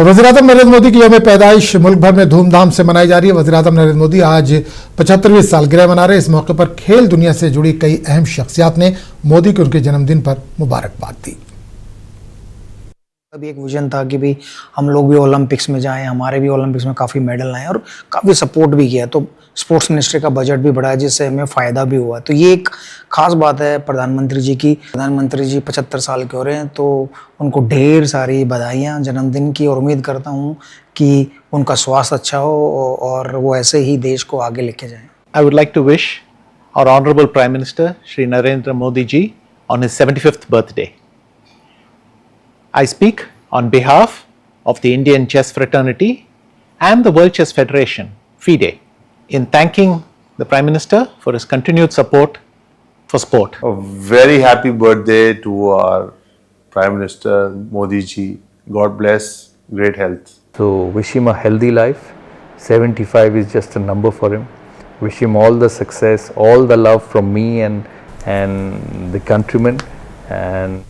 और वज़ीर-ए-आज़म नरेंद्र मोदी की यौम पैदाइश मुल्क भर में धूमधाम से मनाई जा रही है। वज़ीर-ए-आज़म नरेंद्र मोदी आज 75वीं सालगिरह मना रहे। इस मौके पर खेल दुनिया से जुड़ी कई अहम शख्सियात ने मोदी को उनके जन्मदिन पर मुबारकबाद दी। अभी एक विजन था कि भाई हम लोग भी ओलंपिक्स में जाएं, हमारे भी ओलंपिक्स में काफ़ी मेडल आए और काफ़ी सपोर्ट भी किया। तो स्पोर्ट्स मिनिस्ट्री का बजट भी बढ़ा जिससे हमें फ़ायदा भी हुआ। तो ये एक खास बात है प्रधानमंत्री जी की। प्रधानमंत्री जी 75 साल के हो रहे हैं, तो उनको ढेर सारी बधाइयाँ जन्मदिन की और उम्मीद करता हूँ कि उनका स्वास्थ्य अच्छा हो और वो ऐसे ही देश को आगे लेके जाएँ। I would like to wish our Honorable Prime Minister Shri Narendra Modi ji on his 75th birthday. I speak on behalf of the Indian Chess Fraternity and the World Chess Federation, FIDE, in thanking the Prime Minister for his continued support for sport. A very happy birthday to our Prime Minister Modi ji. God bless, great health. So wish him a healthy life. 75 is just a number for him. Wish him all the success, all the love from me and the countrymen. And